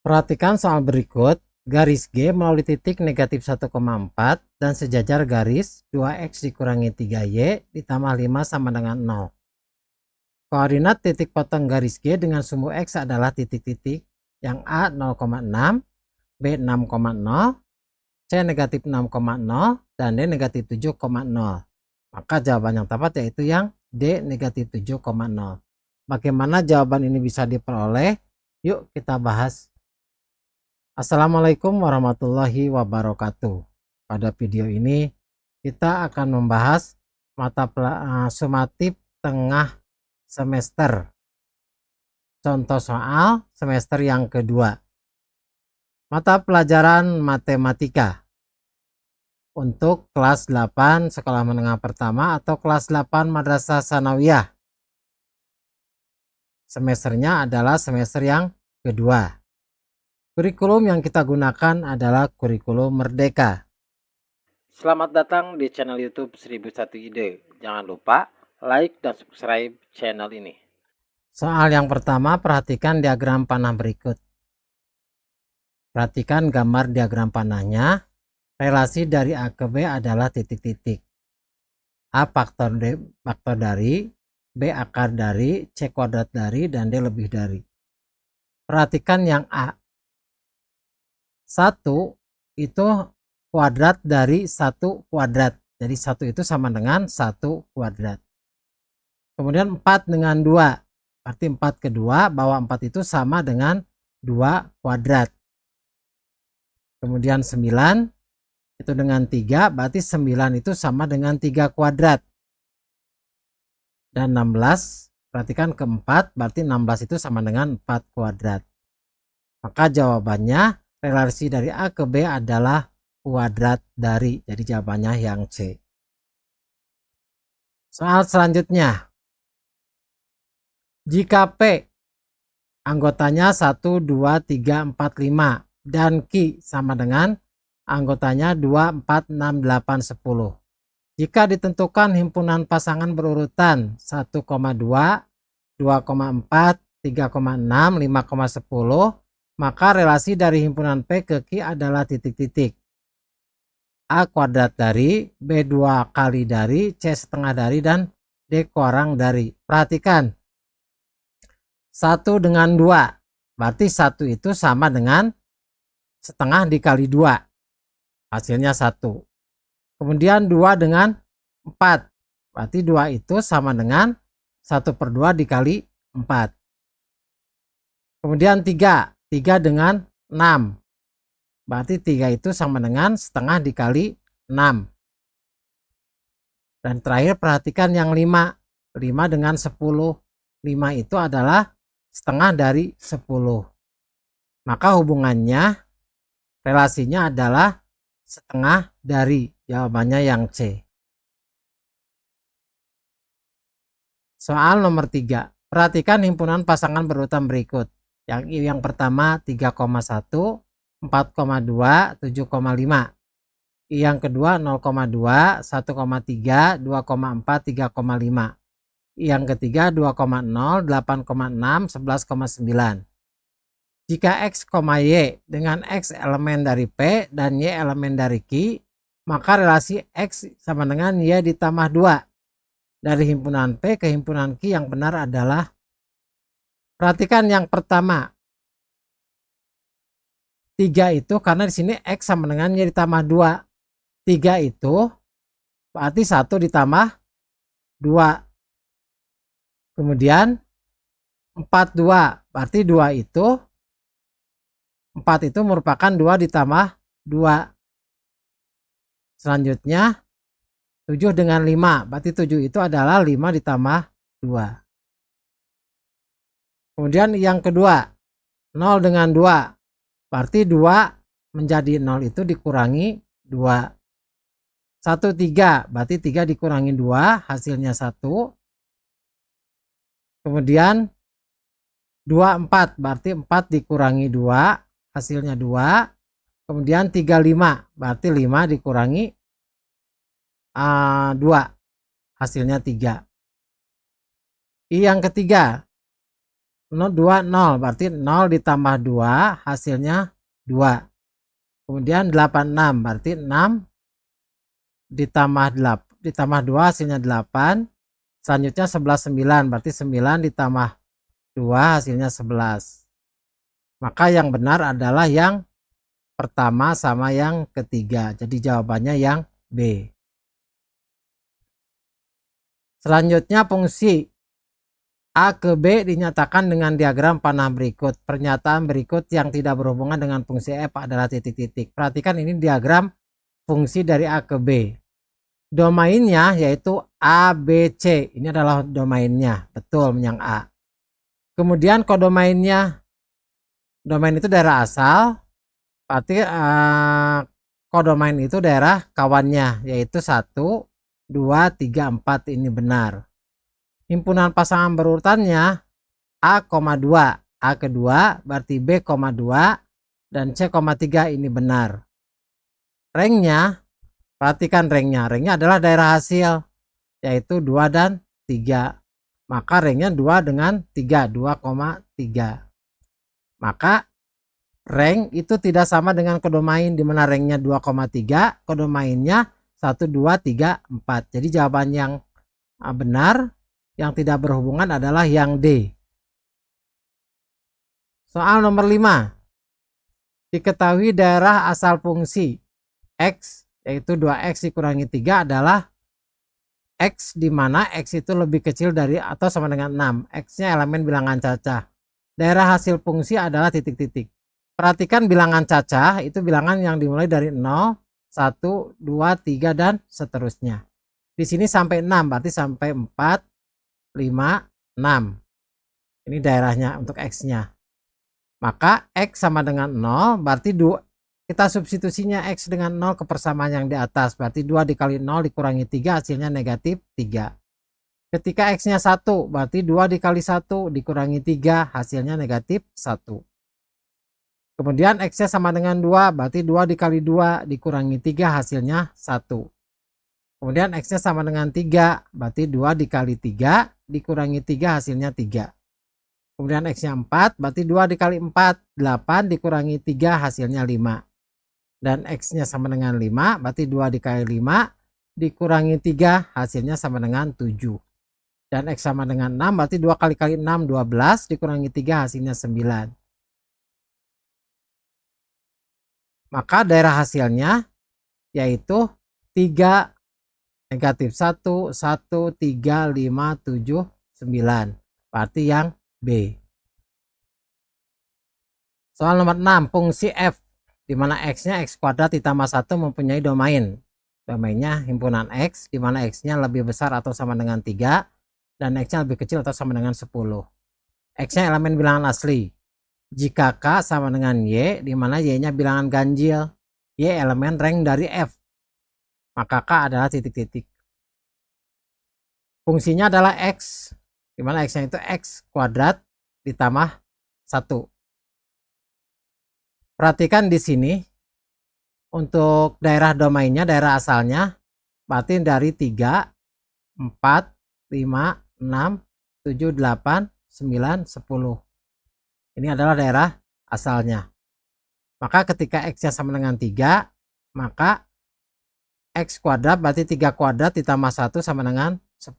Perhatikan soal berikut. Garis G melalui titik negatif 1,4 dan sejajar garis 2x dikurangi 3y ditambah 5 sama dengan 0. Koordinat titik potong garis G dengan sumbu x adalah titik-titik yang A 0,6, B 6,0, C negatif 6,0, dan D negatif 7,0. Maka jawaban yang tepat yaitu yang D negatif 7,0. Bagaimana jawaban ini bisa diperoleh? Yuk kita bahas. Assalamualaikum warahmatullahi wabarakatuh. Pada video ini kita akan membahas mata sumatif tengah semester. Contoh soal semester yang kedua. Mata pelajaran matematika untuk kelas 8 sekolah menengah pertama atau kelas 8 madrasah sanawiyah. Semesternya adalah semester yang kedua. Kurikulum yang kita gunakan adalah kurikulum Merdeka. Selamat datang di channel YouTube 1001 Ide. Jangan lupa like dan subscribe channel ini. Soal yang pertama, perhatikan diagram panah berikut. Perhatikan gambar diagram panahnya. Relasi dari A ke B adalah titik-titik. A faktor dari, B akar dari, C kuadrat dari, dan D lebih dari. Perhatikan yang A. 1 itu kuadrat dari 1 kuadrat. Jadi 1 itu sama dengan 1 kuadrat. Kemudian 4 dengan 2. Berarti 4 ke 2, bawah 4 itu sama dengan 2 kuadrat. Kemudian 9 itu dengan 3, berarti 9 itu sama dengan 3 kuadrat. Dan 16, perhatikan ke 4, berarti 16 itu sama dengan 4 kuadrat. Maka jawabannya relasi dari A ke B adalah kuadrat dari. Jadi jawabannya yang C. Soal selanjutnya. Jika P anggotanya 1, 2, 3, 4, 5 dan Q sama dengan anggotanya 2, 4, 6, 8, 10. Jika ditentukan himpunan pasangan berurutan 1,2, 2,4, 3,6, 5,10, maka relasi dari himpunan P ke Q adalah titik-titik. A kuadrat dari, B 2 kali dari, C setengah dari, dan D kurang dari. Perhatikan. 1 dengan 2. Berarti 1 itu sama dengan setengah dikali 2. Hasilnya 1. Kemudian 2 dengan 4. Berarti 2 itu sama dengan 1/2 dikali 4. Kemudian 3. 3 dengan 6. Berarti 3 itu sama dengan setengah dikali 6. Dan terakhir perhatikan yang 5. 5 dengan 10. 5 itu adalah setengah dari 10. Maka hubungannya, relasinya adalah setengah dari. Jawabannya yang C. Soal nomor 3. Perhatikan himpunan pasangan berurutan berikut. Yang pertama 3,1, 4,2, 7,5. Yang kedua 0,2, 1,3, 2,4, 3,5. Yang ketiga 2,0, 8,6, 11,9. Jika X, Y dengan X elemen dari P dan Y elemen dari Q, maka relasi X sama dengan Y ditambah 2. Dari himpunan P ke himpunan Q yang benar adalah, perhatikan yang pertama. 3 itu karena di sini X sama dengan Y ditambah 2. 3 itu berarti 1 ditambah 2. Kemudian 42 berarti 2 itu 4 itu merupakan 2 ditambah 2. Selanjutnya 7 dengan 5 berarti 7 itu adalah 5 ditambah 2. Kemudian yang kedua 0 dengan 2 berarti 2 menjadi 0 itu dikurangi 2. 1, 3 berarti 3 dikurangi 2 hasilnya 1. Kemudian 2, 4 berarti 4 dikurangi 2 hasilnya 2. Kemudian 3, 5 berarti 5 dikurangi 2 hasilnya 3. Yang ketiga 0, 2, 0. Berarti 0 ditambah 2 hasilnya 2. Kemudian 86 berarti 6 ditambah 2 hasilnya 8. Selanjutnya 11, 9 berarti 9 ditambah 2 hasilnya 11. Maka yang benar adalah yang pertama sama yang ketiga. Jadi jawabannya yang B. Selanjutnya fungsi A ke B dinyatakan dengan diagram panah berikut. Pernyataan berikut yang tidak berhubungan dengan fungsi F adalah titik-titik. Perhatikan ini diagram fungsi dari A ke B. Domainnya yaitu A, B, C. Ini adalah domainnya. Betul yang A. Kemudian kodomainnya, domain itu daerah asal. Berarti kodomain itu daerah kawannya yaitu 1, 2, 3, 4. Ini benar. Himpunan pasangan berurutannya A, 2. A kedua berarti B, 2 dan C, 3. Ini benar. Ranknya, perhatikan ranknya. Ranknya adalah daerah hasil yaitu 2 dan 3. Maka ranknya 2 dengan 3, 2,3. Maka rank itu tidak sama dengan kodomain di mana ranknya 2,3, kodomainnya 1, 2, 3, 4. Jadi jawaban yang benar yang tidak berhubungan adalah yang D. Soal nomor 5. Diketahui daerah asal fungsi X yaitu 2X dikurangi 3 adalah X di mana X itu lebih kecil dari atau sama dengan 6. X-nya elemen bilangan cacah. Daerah hasil fungsi adalah titik-titik. Perhatikan bilangan cacah itu bilangan yang dimulai dari 0, 1, 2, 3 dan seterusnya. Di sini sampai 6 berarti sampai 4, 5, 6. Ini daerahnya untuk X-nya. Maka X sama dengan 0 berarti 2. Kita substitusinya X dengan 0 ke persamaan yang di atas. Berarti 2 dikali 0 dikurangi 3 hasilnya negatif 3. Ketika X-nya 1 berarti 2 dikali 1 dikurangi 3 hasilnya negatif 1. Kemudian X-nya sama dengan 2 berarti 2 dikali 2 dikurangi 3 hasilnya 1. Kemudian X-nya sama dengan 3 berarti 2 dikali 3 dikurangi 3 hasilnya 3. Kemudian X-nya 4 berarti 2 dikali 4 8 dikurangi 3 hasilnya 5. Dan X-nya sama dengan 5 berarti 2 dikali 5 dikurangi 3 hasilnya sama dengan 7. Dan X sama dengan 6 berarti 2 kali 6 12 dikurangi 3 hasilnya 9. Maka daerah hasilnya yaitu 3, negatif 1, 1, 3, 5, 7, 9. Berarti yang B. Soal nomor 6. Fungsi F di mana X-nya X kuadrat ditambah 1 mempunyai domain. Domainnya himpunan X di mana X-nya lebih besar atau sama dengan 3 dan X-nya lebih kecil atau sama dengan 10. X-nya elemen bilangan asli. Jika K sama dengan Y di mana Y-nya bilangan ganjil, Y elemen rank dari F, maka K adalah titik-titik. Fungsinya adalah X di mana X-nya itu X kuadrat ditambah 1. Perhatikan di sini untuk daerah domainnya, daerah asalnya berarti dari 3, 4, 5, 6, 7, 8, 9, 10. Ini adalah daerah asalnya. Maka ketika X-nya sama dengan 3, maka X kuadrat berarti 3 kuadrat ditambah 1 sama dengan 10.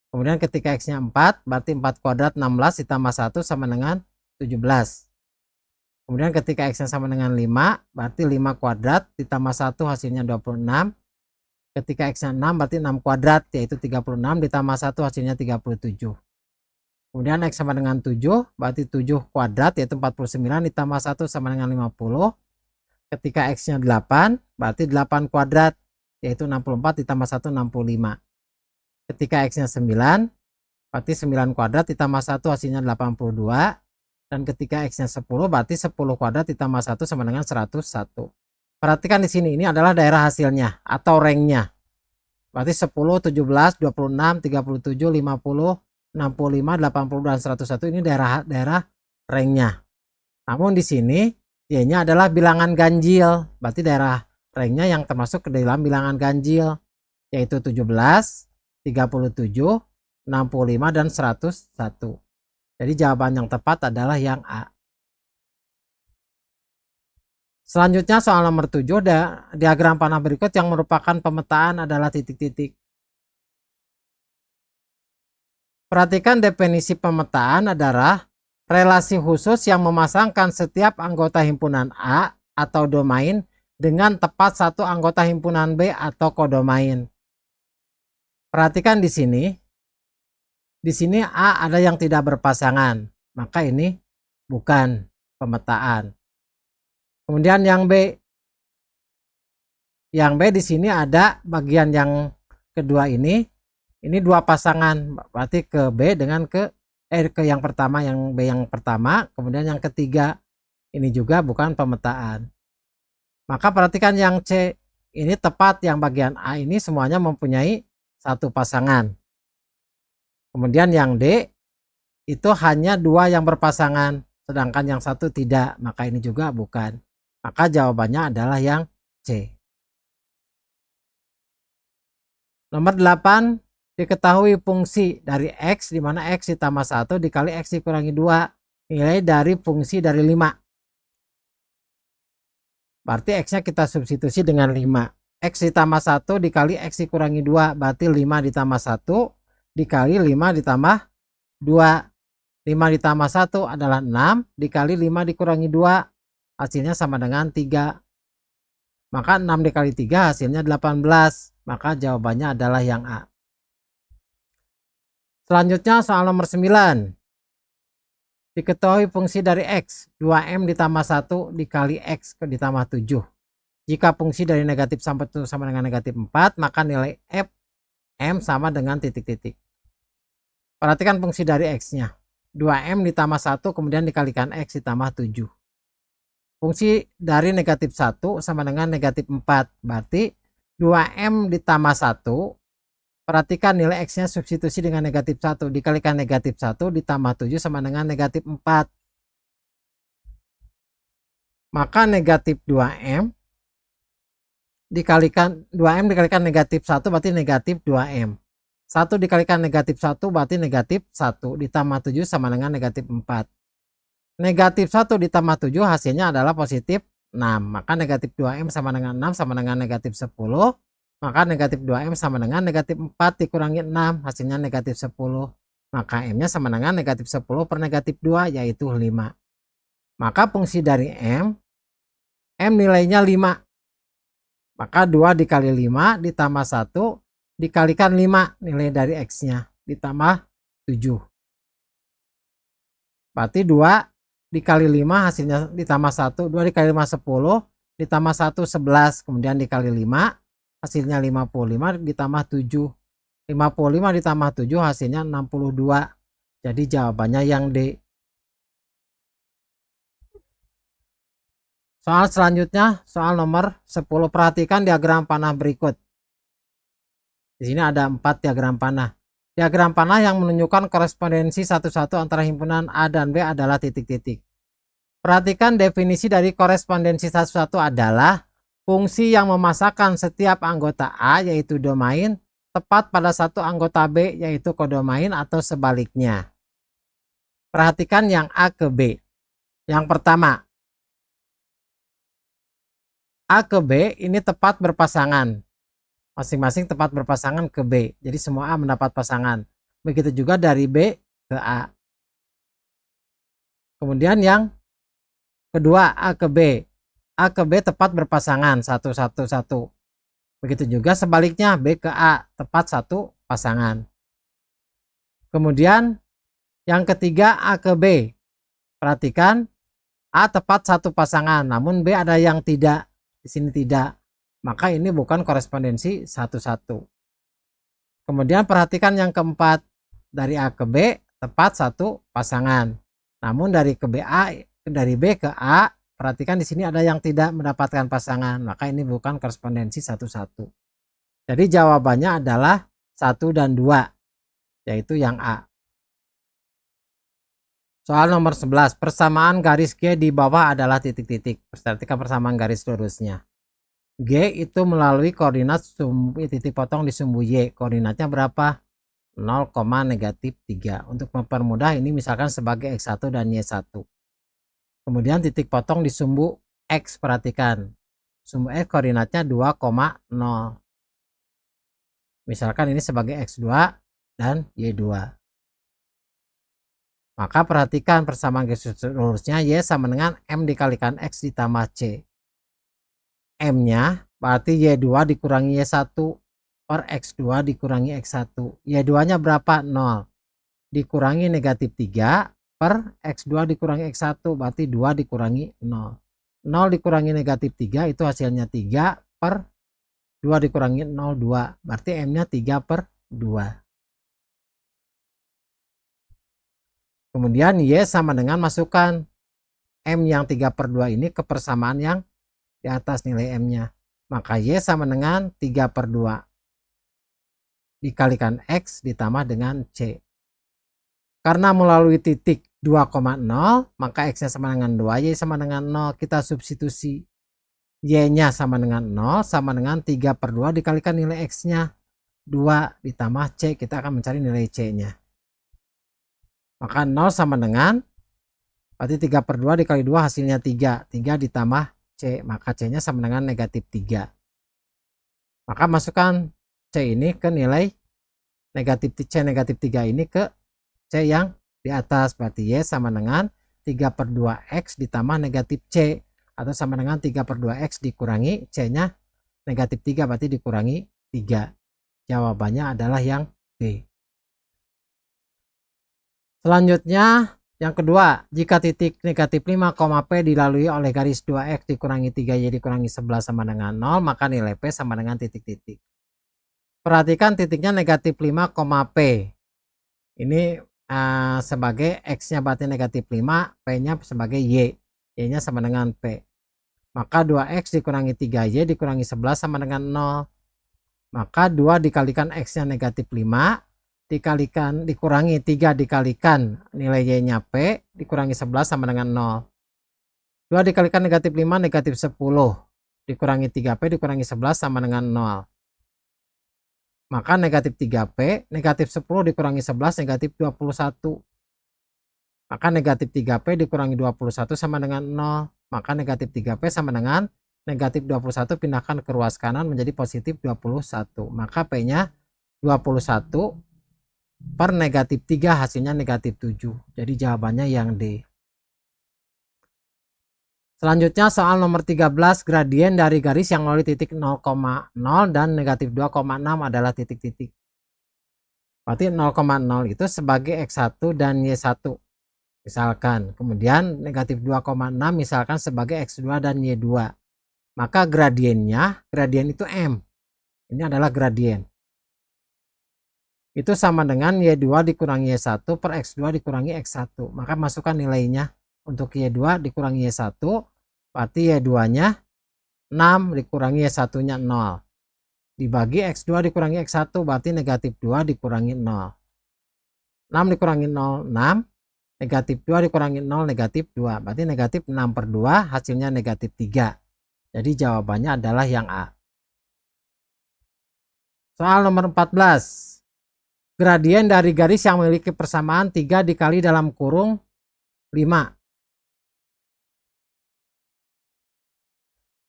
Kemudian ketika X-nya 4, berarti 4 kuadrat 16 ditambah 1 sama dengan 17. Kemudian ketika X-nya sama dengan 5, berarti 5 kuadrat ditambah 1 hasilnya 26. Ketika X-nya 6, berarti 6 kuadrat yaitu 36 ditambah 1 hasilnya 37. Kemudian X sama dengan 7, berarti 7 kuadrat yaitu 49 ditambah 1 sama dengan 50. Ketika X-nya 8, berarti 8 kuadrat yaitu 64 ditambah 1 65. Ketika X-nya 9, berarti 9 kuadrat ditambah 1 hasilnya 82. Dan ketika X-nya 10 berarti 10 kuadrat ditambah 1 sama dengan 101. Perhatikan di sini ini adalah daerah hasilnya atau ranknya. Berarti 10, 17, 26, 37, 50, 65, 80 dan 101 ini daerah ranknya. Namun di sini Y-nya adalah bilangan ganjil. Berarti daerah ranknya yang termasuk ke dalam bilangan ganjil yaitu 17, 37, 65 dan 101. Jadi jawaban yang tepat adalah yang A. Selanjutnya soal nomor 7, diagram panah berikut yang merupakan pemetaan adalah titik-titik. Perhatikan definisi pemetaan adalah relasi khusus yang memasangkan setiap anggota himpunan A atau domain dengan tepat satu anggota himpunan B atau kodomain. Perhatikan di sini. Di sini A ada yang tidak berpasangan, maka ini bukan pemetaan. Kemudian yang B. Yang B di sini ada bagian yang kedua ini dua pasangan, berarti ke B dengan ke yang pertama, yang B yang pertama, kemudian yang ketiga ini juga bukan pemetaan. Maka perhatikan yang C ini tepat, yang bagian A ini semuanya mempunyai satu pasangan. Kemudian yang D itu hanya dua yang berpasangan, sedangkan yang satu tidak, maka ini juga bukan. Maka jawabannya adalah yang C. Nomor 8, diketahui fungsi dari X, di mana X ditambah 1 dikali X dikurangi 2, nilai dari fungsi dari 5. Berarti X-nya kita substitusi dengan 5. X ditambah 1 dikali X dikurangi 2, berarti 5 ditambah 1 dikali 5 ditambah 2. 5 ditambah 1 adalah 6, dikali 5 dikurangi 2, hasilnya sama dengan 3. Maka 6 dikali 3 hasilnya 18. Maka jawabannya adalah yang A. Selanjutnya soal nomor 9. Diketahui fungsi dari X, 2M ditambah 1 dikali X ditambah 7. Jika fungsi dari negatif sampai 1 sama dengan negatif 4, maka nilai F M sama dengan titik-titik. Perhatikan fungsi dari X-nya. 2M ditambah 1 kemudian dikalikan X ditambah 7. Fungsi dari negatif 1 sama dengan negatif 4. Berarti 2M ditambah 1. Perhatikan nilai X-nya substitusi dengan negatif 1. Dikalikan negatif 1 ditambah 7 sama dengan negatif 4. Maka negatif 2M dikalikan 2M dikalikan negatif 1 berarti negatif 2M. 1 dikalikan negatif 1 berarti negatif 1 ditambah 7 sama dengan negatif 4. Negatif 1 ditambah 7 hasilnya adalah positif 6. Maka negatif 2M sama dengan 6 sama dengan negatif 10. Maka negatif 2M sama dengan negatif 4 dikurangi 6 hasilnya negatif 10. Maka M-nya sama dengan negatif 10 per negatif 2 yaitu 5. Maka fungsi dari M nilainya 5. Maka 2 dikali 5 ditambah 1 dikalikan 5 nilai dari X-nya ditambah 7. Berarti 2 dikali 5 hasilnya ditambah 1. 2 dikali 5 10 ditambah 1 11. Kemudian dikali 5 hasilnya 55 ditambah 7. 55 ditambah 7 hasilnya 62. Jadi jawabannya yang D. Soal selanjutnya, soal nomor 10. Perhatikan diagram panah berikut. Di sini ada 4 diagram panah. Diagram panah yang menunjukkan korespondensi satu-satu antara himpunan A dan B adalah titik-titik. Perhatikan definisi dari korespondensi satu-satu adalah fungsi yang memasangkan setiap anggota A yaitu domain tepat pada satu anggota B yaitu kodomain atau sebaliknya. Perhatikan yang A ke B. Yang pertama, A ke B ini tepat berpasangan. Masing-masing tepat berpasangan ke B. Jadi semua A mendapat pasangan. Begitu juga dari B ke A. Kemudian yang kedua A ke B. A ke B tepat berpasangan 1, 1, 1. Begitu juga sebaliknya B ke A tepat satu pasangan. Kemudian yang ketiga A ke B. Perhatikan A tepat satu pasangan, namun B ada yang tidak. Di sini tidak. Maka ini bukan korespondensi satu-satu. Kemudian perhatikan yang keempat. Dari A ke B tepat satu pasangan. Namun dari B ke A, perhatikan di sini ada yang tidak mendapatkan pasangan. Maka ini bukan korespondensi satu-satu. Jadi jawabannya adalah 1 dan 2. Yaitu yang A. Soal nomor 11, persamaan garis G di bawah adalah titik-titik. Perhatikan persamaan garis lurusnya. G itu melalui koordinat titik potong di sumbu Y. Koordinatnya berapa? 0,-3. Untuk mempermudah ini misalkan sebagai X1 dan Y1. Kemudian titik potong di sumbu X, perhatikan. Sumbu X koordinatnya 2,0. Misalkan ini sebagai X2 dan Y2. Maka perhatikan persamaan garis lurusnya Y sama dengan M dikalikan X ditambah C. M-nya berarti Y2 dikurangi Y1 per X2 dikurangi X1. Y2-nya berapa? 0. Dikurangi -3 per X2 dikurangi X1 berarti 2 dikurangi 0. 0 dikurangi -3 itu hasilnya 3 per 2 dikurangi 0, 2. Berarti M-nya 3 per 2. Kemudian Y sama dengan masukkan M yang 3 per 2 ini ke persamaan yang di atas nilai M-nya. Maka Y sama dengan 3 per 2 dikalikan X ditambah dengan C. Karena melalui titik 2,0 maka X-nya sama dengan 2, Y sama dengan 0. Kita substitusi. Y-nya sama dengan 0 sama dengan 3 per 2 dikalikan nilai X-nya 2 ditambah C. Kita akan mencari nilai C-nya. Maka 0 sama dengan, berarti 3 per 2 dikali 2 hasilnya 3. 3 ditambah C, maka C-nya sama dengan -3. Maka masukkan C ini ke nilai -3 ini ke C yang di atas. Berarti Y sama dengan 3 per 2X ditambah -C. Atau sama dengan 3 per 2X dikurangi C-nya -3, berarti dikurangi 3. Jawabannya adalah yang B. Selanjutnya yang kedua, jika titik -5, P dilalui oleh garis 2X dikurangi 3Y dikurangi 11 sama dengan 0, maka nilai P sama dengan titik-titik. Perhatikan titiknya -5, P. Ini sebagai X-nya berarti -5, P-nya sebagai Y. Y-nya sama dengan P. Maka 2X dikurangi 3Y dikurangi 11 sama dengan 0. Maka 2 dikalikan X-nya -5. Dikurangi 3 dikalikan nilai Y-nya P dikurangi 11 sama dengan 0. 2 dikalikan -5 -10 dikurangi 3P dikurangi 11 sama dengan 0. Maka -3P, -10 dikurangi 11 -21. Maka -3P dikurangi 21 sama dengan 0. Maka -3P sama dengan -21 pindahkan ke ruas kanan menjadi +21. Maka P-nya 21 per -3 hasilnya -7. Jadi jawabannya yang D. Selanjutnya soal nomor 13, gradien dari garis yang melalui titik 0,0 dan -2,6 adalah titik-titik. Berarti 0,0 itu sebagai X1 dan Y1 misalkan. Kemudian -2,6 misalkan sebagai X2 dan Y2. Maka gradiennya, gradien itu M. Ini adalah gradien. Itu sama dengan Y2 dikurangi Y1 per X2 dikurangi X1. Maka masukkan nilainya. Untuk Y2 dikurangi Y1, berarti Y2-nya 6 dikurangi Y1-nya 0. Dibagi X2 dikurangi X1, berarti -2 dikurangi 0. 6 dikurangi 0, 6. -2 dikurangi 0, -2. Berarti -6 per 2 hasilnya -3. Jadi jawabannya adalah yang A. Soal nomor 14. Gradien dari garis yang memiliki persamaan 3 dikali dalam kurung 5.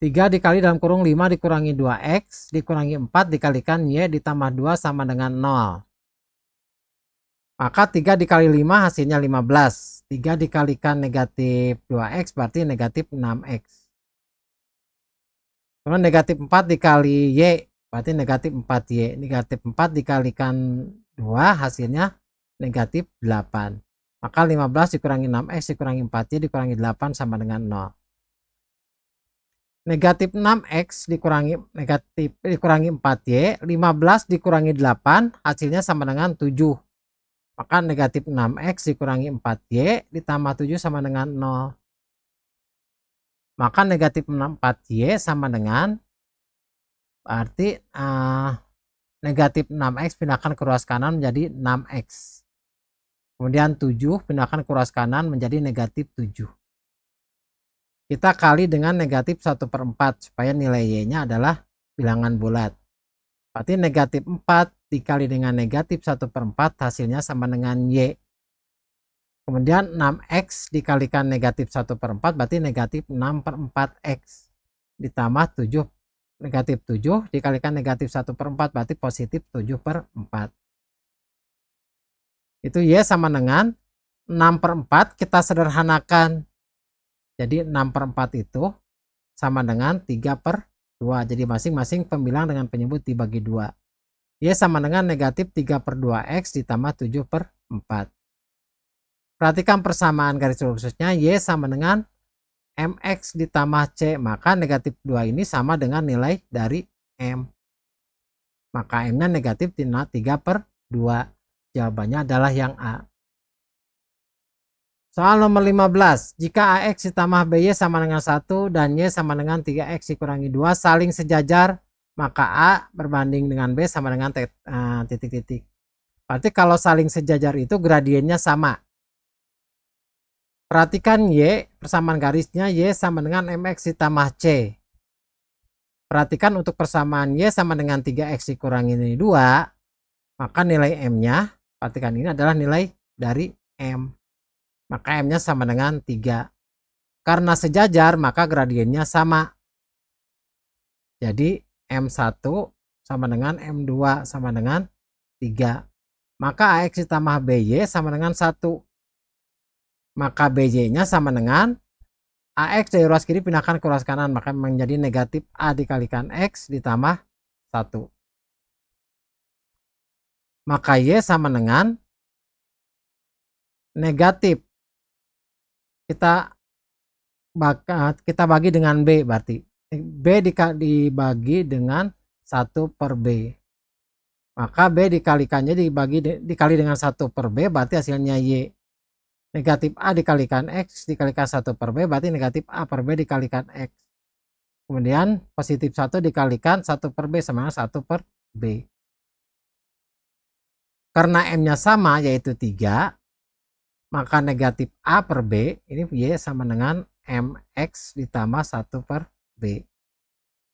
3 dikali dalam kurung 5 dikurangi 2X dikurangi 4 dikalikan Y ditambah 2 sama dengan 0. Maka 3 dikali 5 hasilnya 15. 3 dikalikan -2X berarti -6X. Kemudian -4 dikali Y berarti -4Y. -4 dikalikan 2 hasilnya -8. Maka 15 dikurangi 6X dikurangi 4Y dikurangi 8 sama dengan 0. -6X dikurangi 4Y, 15 dikurangi 8 hasilnya sama dengan 7. Maka -6X dikurangi 4Y ditambah 7 sama dengan 0. Maka -4Y sama dengan, berarti -6X pindahkan ke ruas kanan menjadi 6X. Kemudian 7 pindahkan ke ruas kanan menjadi -7. Kita kali dengan -1/4 supaya nilai Y-nya adalah bilangan bulat. Berarti -4 dikali dengan negatif 1/4 hasilnya sama dengan Y. Kemudian 6X dikalikan negatif 1/4 berarti negatif 6/4X. Ditambah 7, negatif 7 dikalikan negatif 1/4 berarti positif 7/4. Itu Y sama dengan 6/4 kita sederhanakan. Jadi 6/4 itu sama dengan 3/2. Jadi masing-masing pembilang dengan penyebut dibagi 2. Y sama dengan negatif 3/2X ditambah 7/4. Perhatikan persamaan garis lurusnya. Y sama dengan MX ditambah C. Maka negatif 2 ini sama dengan nilai dari M. Maka M-nya negatif 3/2. Jawabannya adalah yang A. Soal nomor 15. Jika AX ditambah BY sama dengan 1 dan Y sama dengan 3X dikurangi 2 saling sejajar, maka A berbanding dengan B sama dengan titik-titik. Berarti kalau saling sejajar itu gradiennya sama. Perhatikan Y, persamaan garisnya Y sama dengan MX ditambah C. Perhatikan untuk persamaan Y sama dengan 3X dikurangi 2, maka nilai M-nya, perhatikan ini adalah nilai dari M. Maka M-nya sama dengan 3. Karena sejajar, maka gradiennya sama. Jadi M1 sama dengan M2 sama dengan 3. Maka AX ditambah BY sama dengan 1. Maka BY-nya sama dengan AX dari ruas kiri pindahkan ke ruas kanan, maka menjadi negatif A dikalikan X ditambah 1. Maka Y sama dengan negatif. Kita bagi dengan B, berarti B dibagi dengan 1/B. Maka B dikalikannya dikali dengan 1/B berarti hasilnya Y. Negatif A dikalikan X dikalikan 1/B berarti negatif A/B dikalikan X. Kemudian positif 1 dikalikan 1/B sama dengan 1/B. Karena M-nya sama yaitu 3, maka negatif A/B ini Y sama dengan MX ditambah 1/B.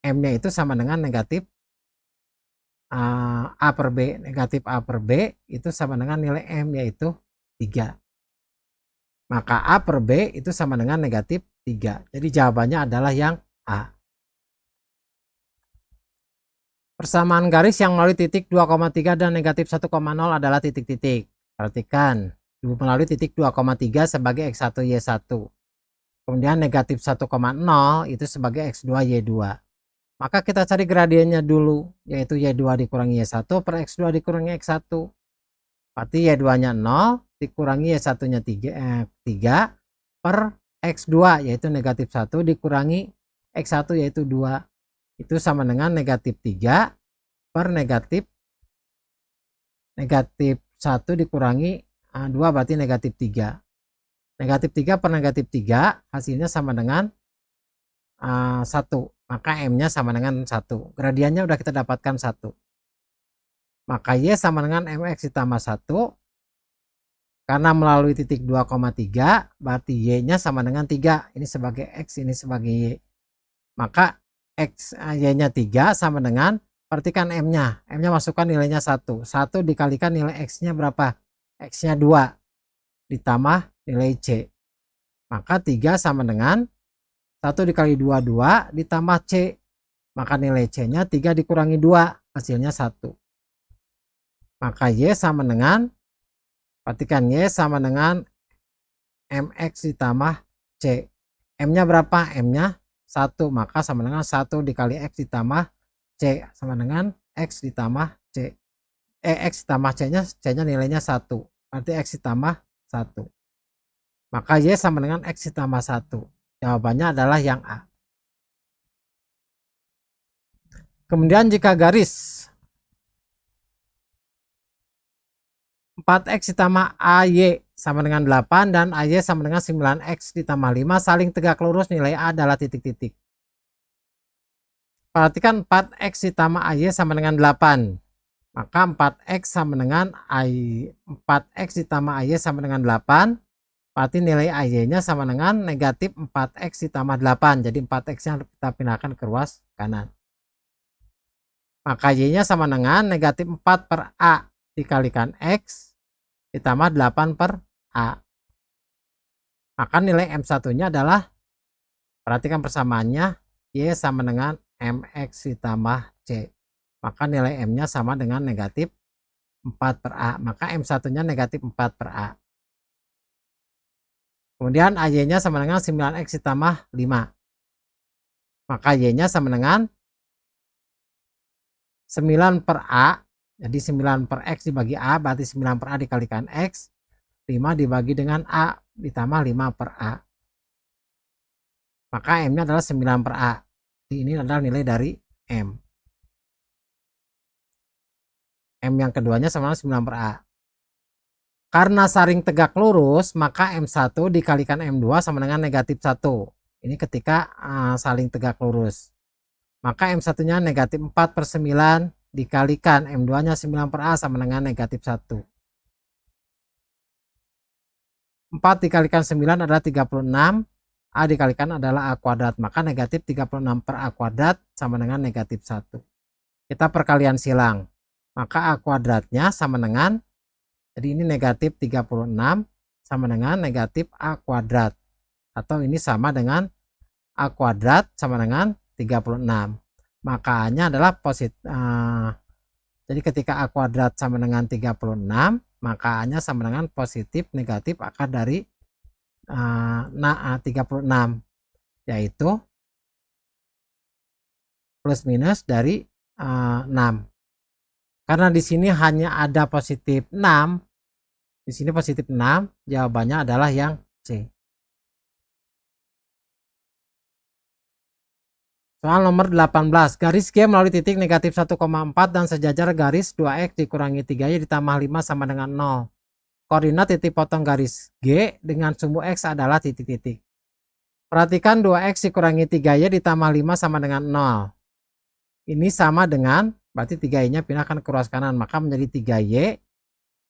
M-nya itu sama dengan negatif A/B. Negatif A/B itu sama dengan nilai M yaitu 3. Maka A/B itu sama dengan negatif 3. Jadi jawabannya adalah yang A. Persamaan garis yang melalui titik 2,3 dan negatif 1,0 adalah titik-titik. Perhatikan, melalui titik 2,3 sebagai X1 Y1. Kemudian negatif 1,0 itu sebagai X2 Y2. Maka kita cari gradiennya dulu, yaitu Y2 dikurangi Y1 per X2 dikurangi X1. Berarti Y2-nya 0 dikurangi Y1-nya 3 per X2 yaitu negatif 1 dikurangi X1 yaitu 2. Itu sama dengan negatif 3 per negatif 1 dikurangi 2 berarti negatif 3. Negatif 3 per negatif 3 hasilnya sama dengan 1. Maka M-nya sama dengan 1. Gradiennya udah kita dapatkan 1. Maka Y sama dengan MX ditambah 1. Karena melalui titik 2,3 berarti Y-nya sama dengan 3. Ini sebagai X, ini sebagai Y. Maka Y-nya 3 sama dengan, perhatikan M-nya. M-nya masukkan nilainya 1. 1 dikalikan nilai X-nya berapa? X-nya 2 ditambah nilai C. Maka 3 sama dengan 1 dikali 2, 2 ditambah C. Maka nilai C-nya 3 dikurangi 2, hasilnya 1. Maka Y sama dengan, perhatikan Y sama dengan MX ditambah C. M-nya berapa? M-nya 1. Maka sama dengan 1 dikali X ditambah C sama dengan X ditambah C. X ditambah C-nya, C-nya nilainya 1. Berarti X ditambah 1. Maka Y sama dengan X ditambah 1. Jawabannya adalah yang A. Kemudian jika garis 4X ditambah AY sama dengan 8 dan AY sama dengan 9X ditambah 5 saling tegak lurus, nilai A adalah titik-titik. Perhatikan 4X ditambah AY sama dengan 8. Maka 4X sama dengan 4X ditambah AY sama dengan 8. Berarti nilai AY-nya sama dengan negatif 4X ditambah 8. Jadi 4X-nya kita pindahkan ke ruas kanan. Maka Y-nya sama dengan negatif 4 per A dikalikan X ditambah 8 per A. Maka nilai M1-nya adalah, perhatikan persamaannya, Y sama dengan MX ditambah C. Maka nilai M-nya sama dengan negatif 4 per A. Maka M1-nya negatif 4 per A. Kemudian AY-nya sama dengan 9X ditambah 5. Maka Y-nya sama dengan 9 per A. Jadi 9 per X dibagi A, berarti 9 per A dikalikan X. 5 dibagi dengan A ditambah 5 per A. Maka M-nya adalah 9 per A. Jadi ini adalah nilai dari M. M yang keduanya sama dengan 9 per A. Karena saling tegak lurus, maka M1 dikalikan M2 sama dengan negatif 1. Ini ketika saling tegak lurus. Maka M1-nya negatif 4 per 9 dikalikan M2-nya 9 per A sama dengan negatif 1. 4 dikalikan 9 adalah 36. A dikalikan adalah A kuadrat. Maka negatif 36 per A kuadrat sama dengan negatif 1. Kita perkalian silang. Maka A kuadratnya sama dengan, jadi ini negatif 36 sama dengan negatif A kuadrat. Atau ini sama dengan A kuadrat sama dengan 36. Maka A-nya adalah positif. Jadi ketika A kuadrat sama dengan 36, maka A-nya sama dengan positif negatif akar dari 36, yaitu plus minus dari 6. Karena di sini hanya ada positif 6, di sini positif 6, jawabannya adalah yang C. Soal nomor 18, garis G melalui titik negatif 1,4 dan sejajar garis 2X dikurangi 3Y ditambah 5 sama dengan 0. Koordinat titik potong garis G dengan sumbu X adalah titik-titik. Perhatikan 2X dikurangi 3Y ditambah 5 sama dengan 0. Ini sama dengan, berarti 3Y-nya pindahkan ke ruas kanan, maka menjadi 3Y.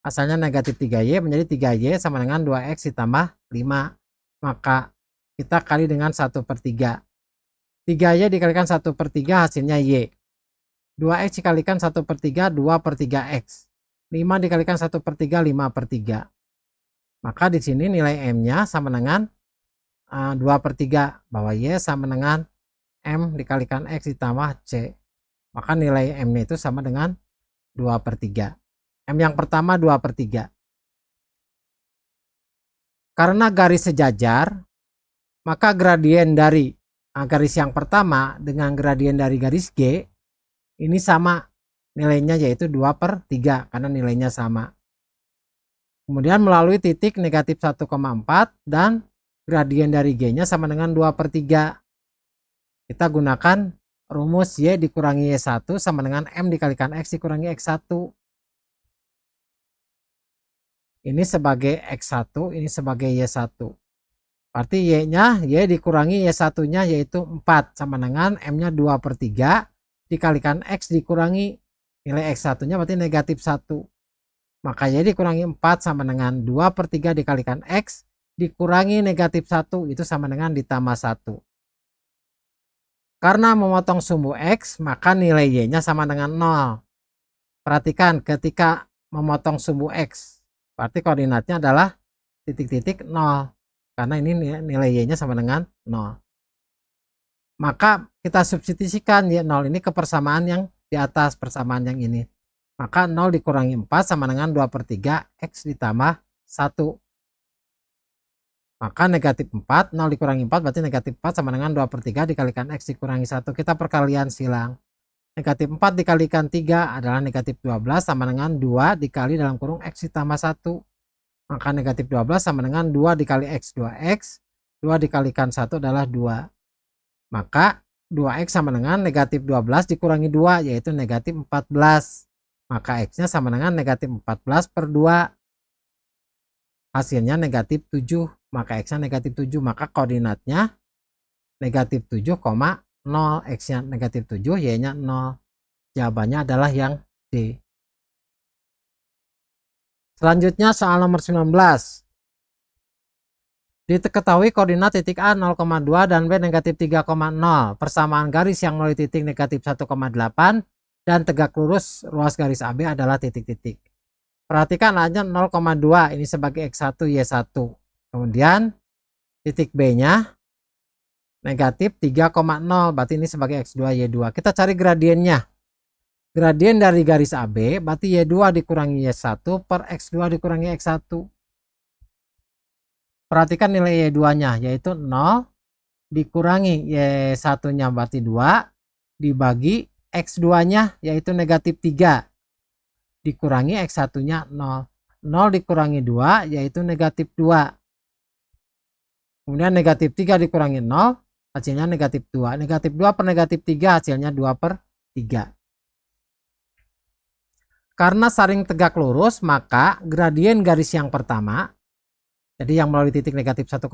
Asalnya negatif 3Y menjadi 3Y sama dengan 2X ditambah 5. Maka kita kali dengan 1/3. 3Y dikalikan 1/3 hasilnya Y. 2X dikalikan 1/3, 2/3X. 5 dikalikan 1/3, 5/3. Maka di sini nilai M-nya sama dengan 2/3, bahwa Y sama dengan M dikalikan X ditambah C. Maka nilai M-nya itu sama dengan 2/3. M yang pertama 2/3. Karena garis sejajar, maka gradien dari garis yang pertama dengan gradien dari garis G ini sama nilainya, yaitu 2/3 karena nilainya sama. Kemudian melalui titik negatif 1,4 dan gradien dari G-nya sama dengan 2/3. Kita gunakan rumus Y dikurangi Y1 sama dengan M dikalikan X dikurangi X1. Ini sebagai X1, ini sebagai Y1. Berarti Y-nya, Y dikurangi Y1-nya yaitu 4 sama dengan M-nya 2/3 dikalikan X dikurangi nilai X1-nya berarti negatif 1. Maka Y dikurangi 4 sama dengan 2/3 dikalikan X dikurangi negatif 1, itu sama dengan ditambah 1. Karena memotong sumbu X, maka nilai Y-nya sama dengan 0. Perhatikan ketika memotong sumbu X, berarti koordinatnya adalah titik-titik 0. Karena ini nilai Y-nya sama dengan 0. Maka kita substitusikan Y0 ini ke persamaan yang di atas, persamaan yang ini. Maka 0 dikurangi 4 sama dengan 2/3 X ditambah 1. Maka negatif 4, 0 dikurangi 4 berarti negatif 4 sama dengan 2/3 dikalikan X dikurangi 1. Kita perkalian silang. Negatif 4 dikalikan 3 adalah negatif 12 sama dengan 2 dikali dalam kurung X ditambah 1. Maka negatif 12 sama dengan 2 dikali X, 2X. 2 dikalikan 1 adalah 2. Maka 2X sama dengan negatif 12 dikurangi 2 yaitu negatif 14. Maka X-nya sama dengan negatif 14/2. Hasilnya negatif 7. Maka X-nya negatif 7. Maka koordinatnya negatif 7,0. X-nya negatif 7, Y-nya 0. Jawabannya adalah yang D. Selanjutnya soal nomor 19. Diketahui koordinat titik A 0,2 dan B negatif 3,0. Persamaan garis yang melalui titik negatif 1,8 dan tegak lurus ruas garis AB adalah titik-titik. Perhatikan aja 0,2 ini sebagai X1 Y1. Kemudian titik B-nya negatif 3,0 berarti ini sebagai X2 Y2. Kita cari gradiennya. Gradien dari garis AB berarti Y2 dikurangi Y1 per X2 dikurangi X1. Perhatikan nilai Y2-nya yaitu 0 dikurangi Y1-nya berarti 2 dibagi X2-nya yaitu negatif 3 dikurangi X1-nya 0. 0 dikurangi 2 yaitu negatif 2. Kemudian negatif 3 dikurangi 0 hasilnya negatif 2. Negatif 2 per negatif 3 hasilnya 2 per 3. Karena saling tegak lurus maka gradien garis yang pertama, jadi yang melalui titik negatif 1,8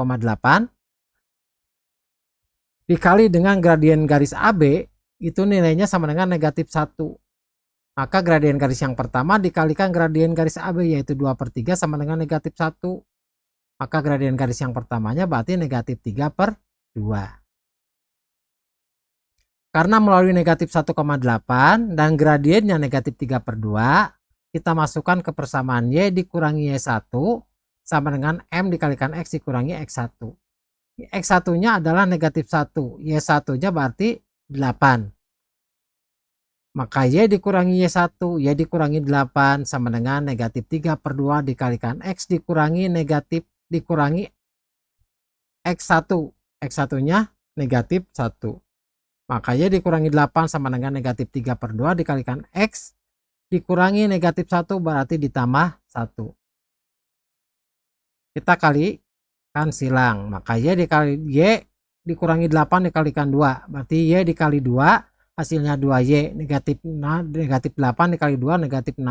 dikali dengan gradien garis AB itu nilainya sama dengan negatif 1. Maka gradien garis yang pertama dikalikan gradien garis AB yaitu 2 per 3 sama dengan negatif 1. Maka gradien garis yang pertamanya berarti negatif 3 per 2. Karena melalui negatif 1,8 dan gradiennya negatif 3 per 2, kita masukkan ke persamaan Y dikurangi Y1 sama dengan M dikalikan X dikurangi X1. X1-nya adalah negatif 1, Y1-nya berarti 8. Maka Y dikurangi Y1, Y dikurangi 8 sama dengan negatif 3 per 2 dikalikan X dikurangi negatif dikurangi X1. X1-nya negatif 1. Maka Y dikurangi 8 sama dengan negatif 3 per 2 dikalikan X dikurangi negatif 1 berarti ditambah 1. Kita kalikan silang. Maka Y dikurangi 8 dikalikan 2 berarti Y dikali 2 hasilnya 2Y negatif 8 dikali 2 negatif 16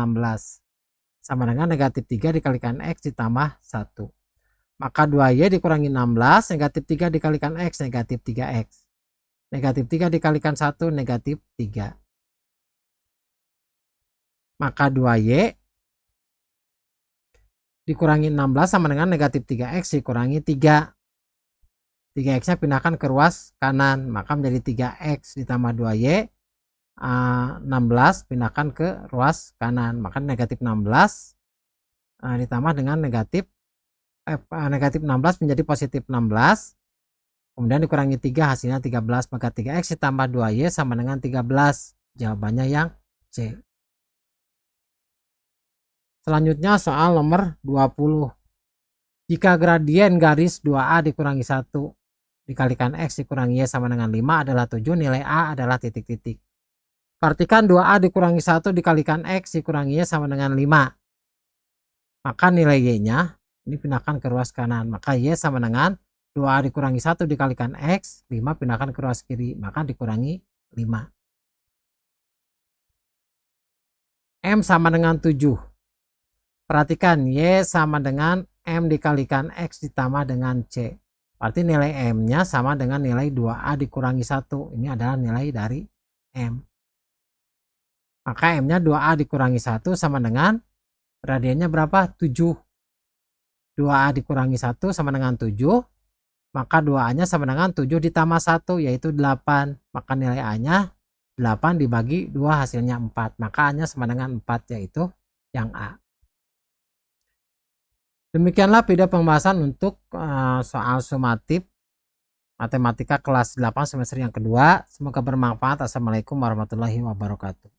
sama dengan negatif 3 dikalikan X ditambah 1. Maka 2Y dikurangi 16 negatif 3 dikalikan X negatif 3X. Negatif 3 dikalikan 1 negatif 3. Maka 2Y dikurangi 16 sama dengan negatif 3X dikurangi 3. 3X-nya pindahkan ke ruas kanan, maka menjadi 3X ditambah 2Y, 16 pindahkan ke ruas kanan, maka negatif 16 ditambah dengan negatif 16 menjadi positif 16, kemudian dikurangi 3 hasilnya 13, maka 3X ditambah 2Y sama dengan 13, jawabannya yang C. Selanjutnya soal nomor 20. Jika gradien garis 2A dikurangi 1 dikalikan X dikurangi Y sama dengan 5 adalah 7, nilai A adalah titik-titik. Perhatikan 2A dikurangi 1 dikalikan X dikurangi Y sama dengan 5. Maka nilai Y-nya ini pindahkan ke ruas kanan. Maka Y sama dengan 2A dikurangi 1 dikalikan X, 5 pindahkan ke ruas kiri. Maka dikurangi 5. M sama dengan 7. Perhatikan Y sama dengan M dikalikan X ditambah dengan C. Berarti nilai M-nya sama dengan nilai 2A dikurangi 1. Ini adalah nilai dari M. Maka M-nya 2A dikurangi 1 sama dengan gradiennya berapa? 7. 2A dikurangi 1 sama dengan 7. Maka 2A-nya sama dengan 7 ditambah 1 yaitu 8. Maka nilai A-nya 8 dibagi 2 hasilnya 4. Maka A-nya sama dengan 4 yaitu yang A. Demikianlah video pembahasan untuk soal sumatif matematika kelas 8 semester yang kedua. Semoga bermanfaat. Assalamualaikum warahmatullahi wabarakatuh.